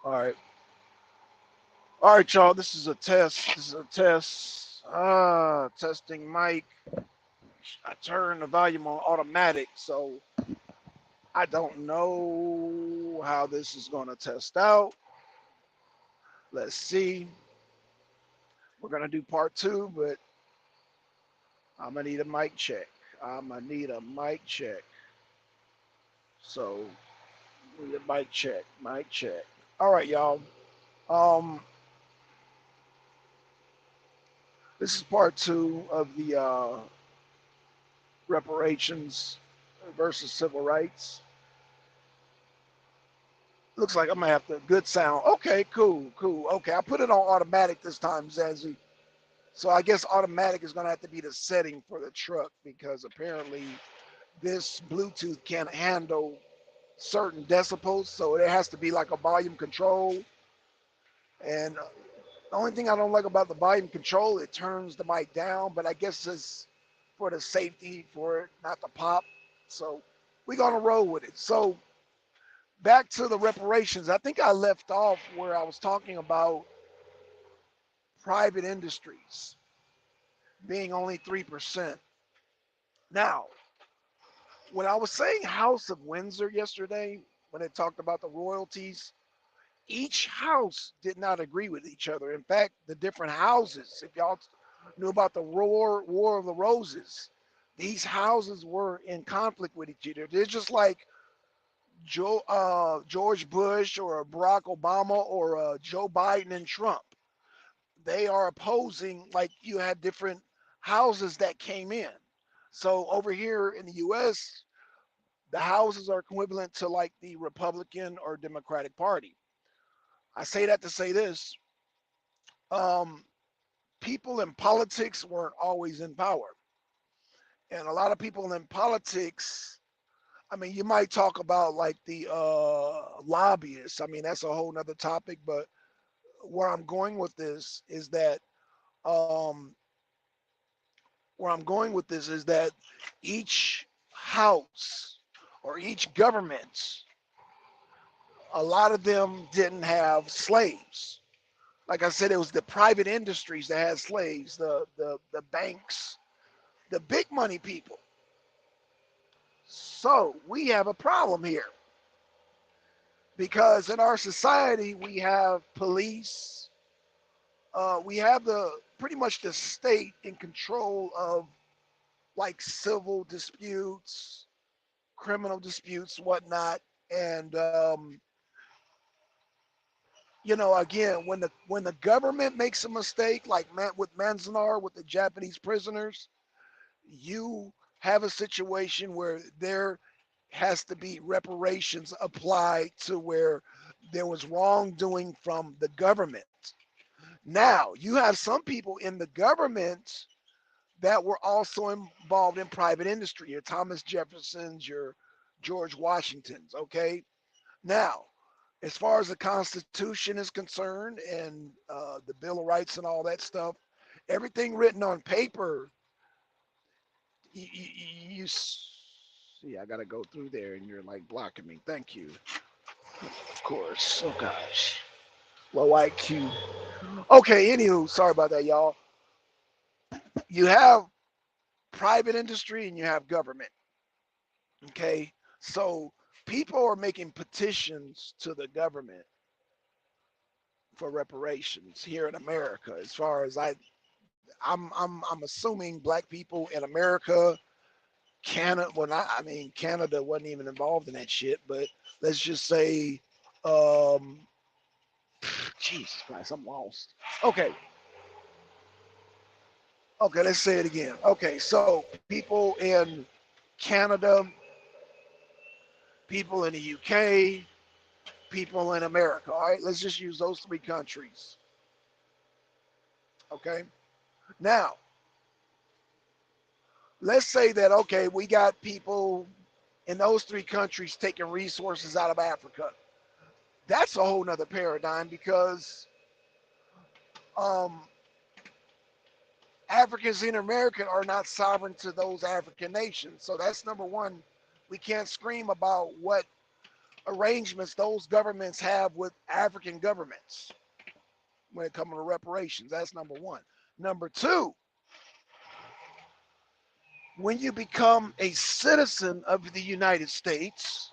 All right. All right, y'all. This is a test. This is a test. Testing mic. I turn the volume on automatic, so I don't know how this is going to test out. Let's see. We're going to do part two, but I'm going to need a mic check. I'm going to need a mic check. So, need a mic check. Mic check. All right, y'all. Um, this is part two of the reparations versus civil rights. Looks like I'm gonna have to good sound. Okay, cool, cool. Okay, I put it on automatic this time, Zanzi. So I guess automatic is gonna have to be the setting for the truck because apparently this Bluetooth can't handle certain decibels, so it has to be like a volume control. And the only thing I don't like about the volume control, it turns the mic down, but I guess it's for the safety for it not to pop. So we're gonna roll with it. So back to the reparations. I think I left off where I was talking about private industries being only 3%. Now, when I was saying House of Windsor yesterday, when it talked about the royalties, each house did not agree with each other. In fact, the different houses, if y'all knew about the War of the Roses, these houses were in conflict with each other. They're just like George Bush or Barack Obama or Joe Biden and Trump. They are opposing, like you had different houses that came in. So over here in the US, the houses are equivalent to like the Republican or Democratic Party. I say that to say this. Um, People in politics weren't always in power. And a lot of people in politics, I mean, you might talk about like the lobbyists. I mean, that's a whole nother topic. But where I'm going with this is that um, where I'm going with this is that each house or each government, a lot of them didn't have slaves. Like I said, it was the private industries that had slaves, the banks, the big money people. So we have a problem here because in our society we have police, we have the pretty much the state in control of like civil disputes, criminal disputes, whatnot, and again, when the government makes a mistake, like with Manzanar with the Japanese prisoners, you have a situation where there has to be reparations applied to where there was wrongdoing from the government. Now, you have some people in the government that were also involved in private industry, your Thomas Jeffersons, your George Washingtons, okay? Now, as far as the Constitution is concerned and the Bill of Rights and all that stuff, everything written on paper, you see, I got to go through there and you're like blocking me. Thank you. Of course. Oh, gosh. Low IQ. Okay, anywho, sorry about that, y'all. You have private industry and you have government. Okay. So people are making petitions to the government for reparations here in America. As far as I'm assuming black people in America, Canada. Well, not, I mean Canada wasn't even involved in that shit. But let's just say, um, Jesus Christ, I'm lost. Okay, okay, let's say it again. Okay, so people in Canada, people in the UK, people in America. All right, let's just use those three countries. Okay, now let's say that okay, we got people in those three countries taking resources out of Africa. That's a whole nother paradigm because um, Africans in America are not sovereign to those African nations. So that's number one. We can't scream about what arrangements those governments have with African governments when it comes to reparations. That's number one. Number two, when you become a citizen of the United States,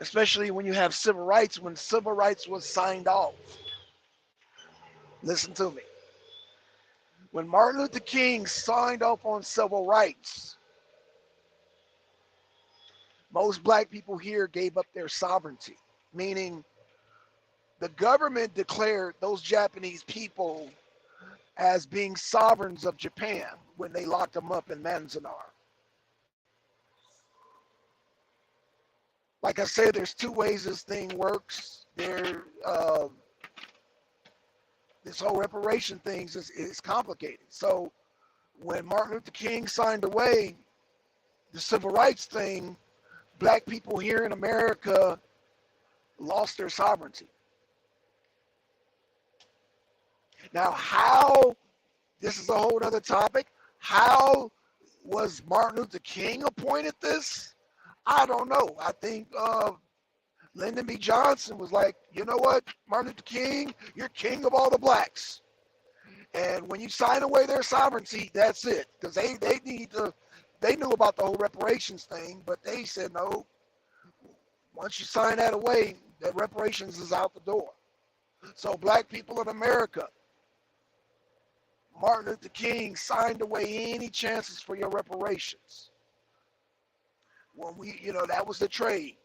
especially when you have civil rights, when civil rights was signed off, listen to me. When Martin Luther King signed off on civil rights, most black people here gave up their sovereignty, meaning the government declared those Japanese people as being sovereigns of Japan when they locked them up in Manzanar. Like I said, there's two ways this thing works. This whole reparation thing is complicated. So when Martin Luther King signed away the civil rights thing, black people here in America lost their sovereignty. Now, how, this is a whole other topic, how was Martin Luther King appointed this? I don't know. I think Lyndon B. Johnson was like, you know what, Martin Luther King, you're king of all the blacks. And when you sign away their sovereignty, that's it. Because they knew about the whole reparations thing, but they said, no, once you sign that away, that reparations is out the door. So black people in America, Martin Luther King signed away any chances for your reparations. When that was the trade.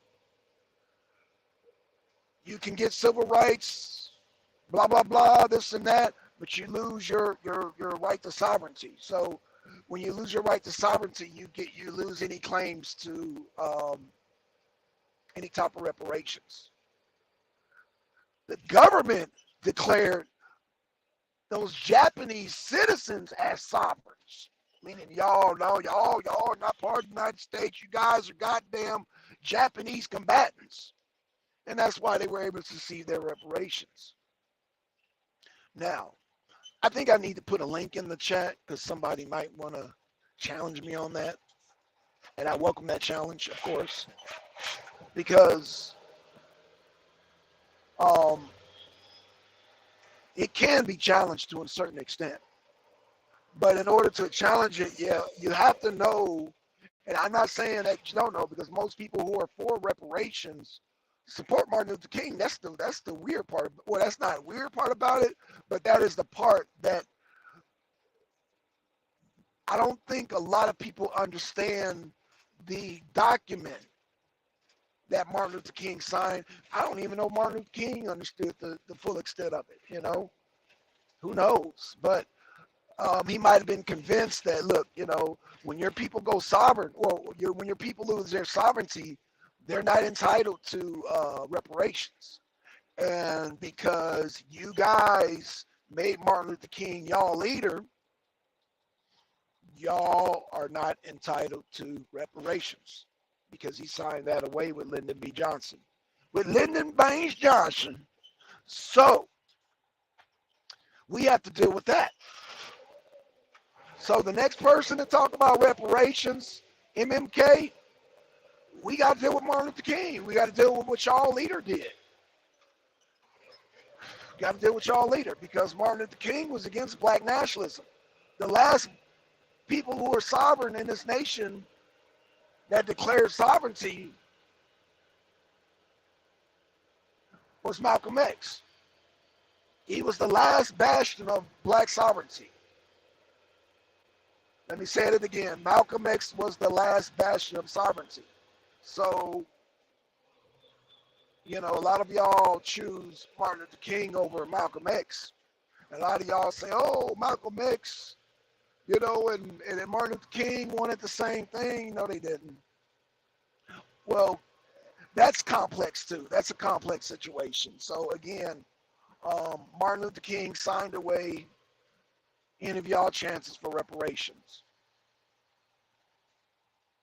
You can get civil rights, blah, blah, blah, this and that, but you lose your right to sovereignty. So when you lose your right to sovereignty, you lose any claims to any type of reparations. The government declared those Japanese citizens as sovereigns, meaning y'all are not part of the United States. You guys are goddamn Japanese combatants. And that's why they were able to receive their reparations. Now, I think I need to put a link in the chat because somebody might want to challenge me on that. And I welcome that challenge, of course, because it can be challenged to a certain extent. But in order to challenge it, yeah, you have to know, and I'm not saying that you don't know, because most people who are for reparations support Martin Luther King. That's the weird part. Well, that's not a weird part about it, but that is the part that I don't think a lot of people understand the document that Martin Luther King signed. I don't even know Martin Luther King understood the full extent of it, Who knows? But he might have been convinced that, look, when your people go sovereign, or when your people lose their sovereignty, they're not entitled to reparations. And because you guys made Martin Luther King y'all leader, y'all are not entitled to reparations because he signed that away with Lyndon B. Johnson. With Lyndon Baines Johnson. So we have to deal with that. So the next person to talk about reparations, MMK, we got to deal with Martin Luther King. We got to deal with what y'all leader did. Got to deal with y'all leader because Martin Luther King was against black nationalism. The last people who were sovereign in this nation that declared sovereignty was Malcolm X. He was the last bastion of black sovereignty. Let me say it again. Malcolm X was the last bastion of sovereignty. So, a lot of y'all choose Martin Luther King over Malcolm X. A lot of y'all say, oh, Malcolm X, and Martin Luther King wanted the same thing. No, they didn't. Well, that's complex too. That's a complex situation. So again, Martin Luther King signed away any of y'all chances for reparations.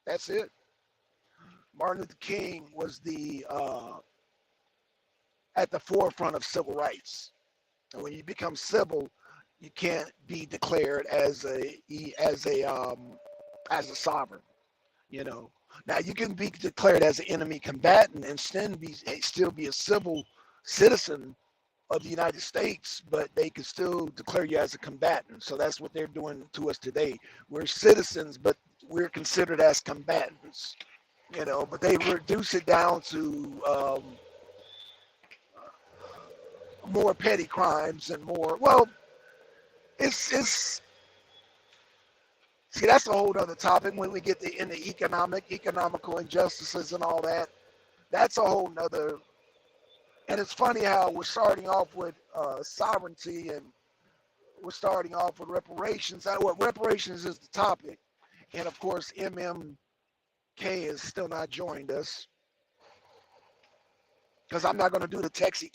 That's it. Martin Luther King was at the forefront of civil rights. And when you become civil, you can't be declared as a sovereign. Now you can be declared as an enemy combatant and still be a civil citizen of the United States, but they can still declare you as a combatant. So that's what they're doing to us today. We're citizens, but we're considered as combatants. But they reduce it down to more petty crimes and more. Well, it's see, that's a whole other topic when we get into economical injustices and all that. That's a whole nother. And it's funny how we're starting off with sovereignty, and we're starting off with reparations. What reparations is the topic, and of course MMK has still not joined us, because I'm not going to do the texty.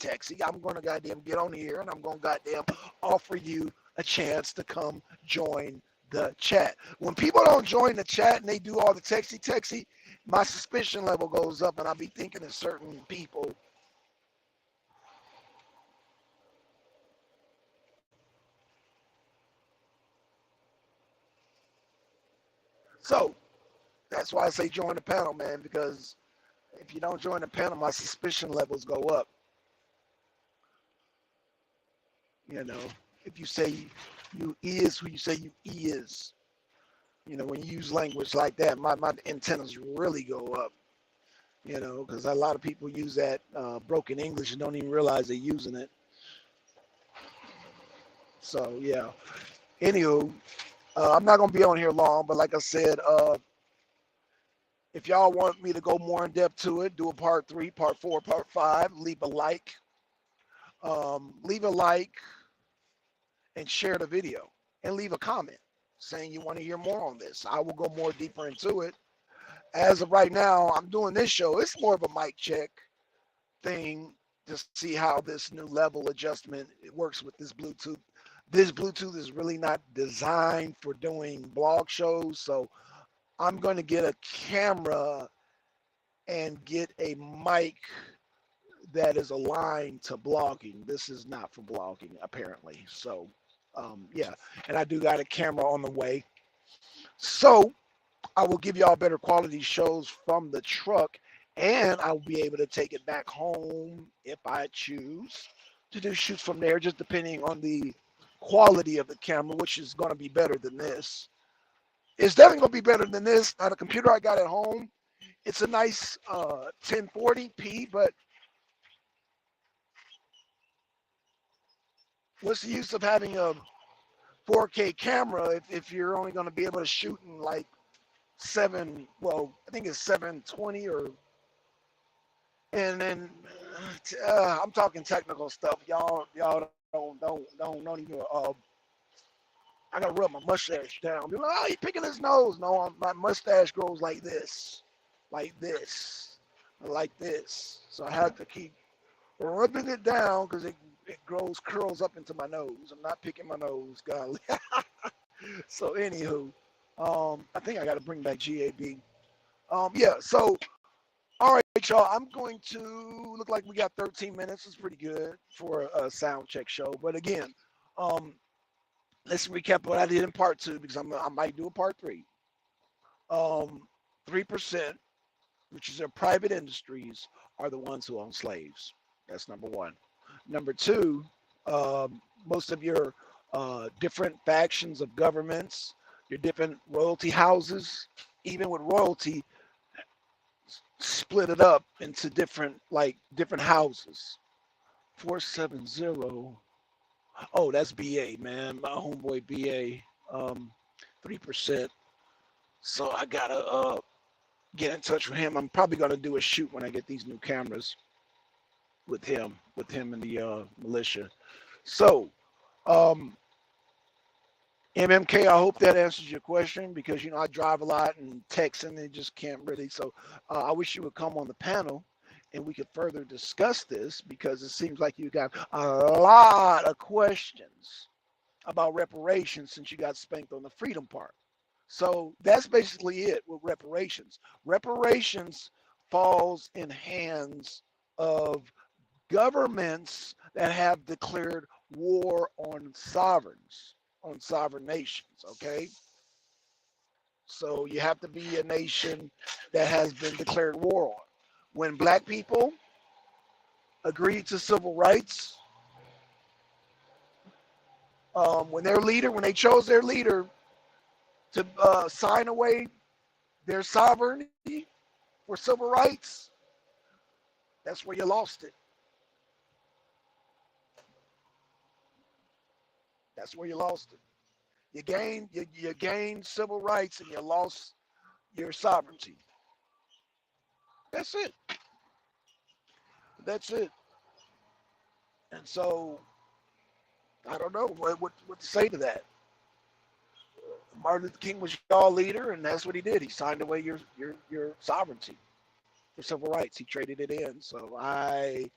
I'm going to goddamn get on here and I'm going to goddamn offer you a chance to come join the chat. When people don't join the chat and they do all the texty, my suspicion level goes up, and I'll be thinking of certain people. So that's why I say join the panel, man, because if you don't join the panel, my suspicion levels go up. If you say you is who you say you is, when you use language like that, my antennas really go up, because a lot of people use that broken English and don't even realize they're using it. So, yeah. Anywho, I'm not going to be on here long, but like I said, if y'all want me to go more in depth to it, do a part 3, part 4, part 5, leave a like. And share the video and leave a comment saying you want to hear more on this. I will go more deeper into it. As of right now, I'm doing this show. It's more of a mic check thing to see how this new level adjustment it works with this Bluetooth. This Bluetooth is really not designed for doing blog shows, so I'm going to get a camera and get a mic that is aligned to blogging. This is not for blogging, apparently. So, yeah, and I do got a camera on the way. So I will give y'all better quality shows from the truck, and I'll be able to take it back home if I choose to do shoots from there, just depending on the quality of the camera, which is going to be better than this. It's definitely going to be better than this. Now, the computer I got at home, it's a nice 1040p, but what's the use of having a 4K camera if you're only going to be able to shoot in like I think it's 720 and then I'm talking technical stuff. Y'all don't even. I gotta rub my mustache down. Be like, oh, he's picking his nose. No, my mustache grows like this, like this, like this. So I have to keep rubbing it down because it curls up into my nose. I'm not picking my nose, golly. So anywho, I think I got to bring back GAB. Yeah. So all right, y'all. I'm going to look like we got 13 minutes. It's pretty good for a sound check show. But again, let's recap what I did in part 2 because I might do a part 3. 3%, which is their private industries, are the ones who own slaves. That's number 1. Number 2, most of your different factions of governments, your different royalty houses, even with royalty, split it up into different houses. 470. Oh, that's BA, man. My homeboy BA. 3%. So I gotta get in touch with him. I'm probably gonna do a shoot when I get these new cameras with him and the militia. So, MMK, I hope that answers your question because I drive a lot and text and just can't really. So I wish you would come on the panel and we could further discuss this because it seems like you got a lot of questions about reparations since you got spanked on the freedom part. So that's basically it with reparations. Reparations falls in hands of governments that have declared war on sovereign nations, okay? So you have to be a nation that has been declared war on. When black people agreed to civil rights, when they chose their leader to sign away their sovereignty for civil rights, that's where you lost it. That's where you lost it. You gained civil rights and you lost your sovereignty. That's it. That's it. And so I don't know what to say to that. Martin Luther King was y'all leader, and that's what he did. He signed away your sovereignty for civil rights. He traded it in. So I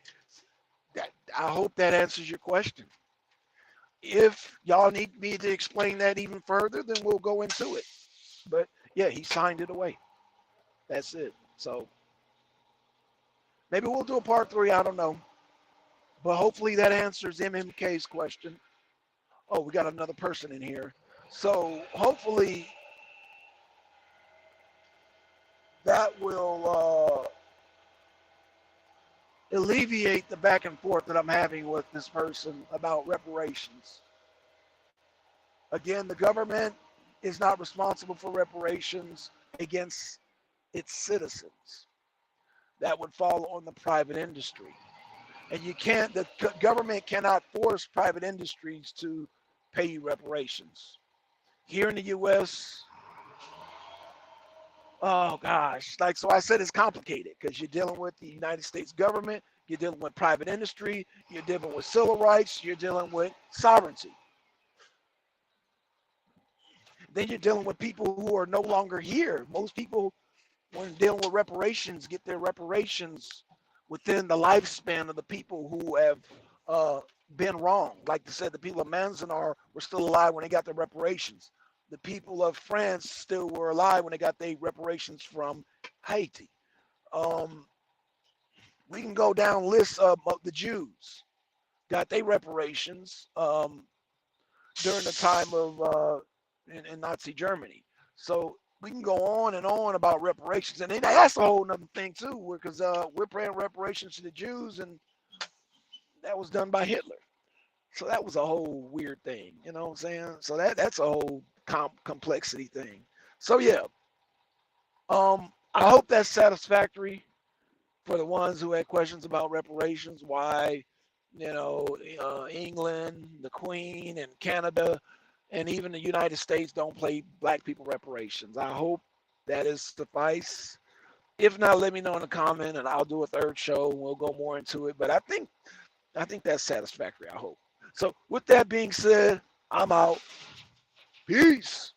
hope that answers your question. If y'all need me to explain that even further, then we'll go into it. But yeah, he signed it away. That's it. So maybe we'll do a part 3. I don't know. But hopefully that answers MMK's question. Oh, we got another person in here. So hopefully that will alleviate the back and forth that I'm having with this person about reparations. Again, the government is not responsible for reparations against its citizens. That would fall on the private industry. And the government cannot force private industries to pay you reparations. Here in the U.S., oh gosh, so I said, it's complicated because you're dealing with the United States government, you're dealing with private industry, you're dealing with civil rights, you're dealing with sovereignty. Then you're dealing with people who are no longer here. Most people, when dealing with reparations, get their reparations within the lifespan of the people who have been wronged. Like I said, the people of Manzanar were still alive when they got their reparations. The people of France still were alive when they got their reparations from Haiti. We can go down lists of the Jews got their reparations during the time of in Nazi Germany. So we can go on and on about reparations, and then that's a whole other thing too, because we're paying reparations to the Jews, and that was done by Hitler. So that was a whole weird thing, you know what I'm saying? So that's a whole complexity thing. So yeah, I hope that's satisfactory for the ones who had questions about reparations. Why, England, the Queen, and Canada, and even the United States don't pay black people reparations. I hope that is suffice. If not, let me know in the comment, and I'll do a third show and we'll go more into it. But I think that's satisfactory. I hope. So with that being said, I'm out. Peace.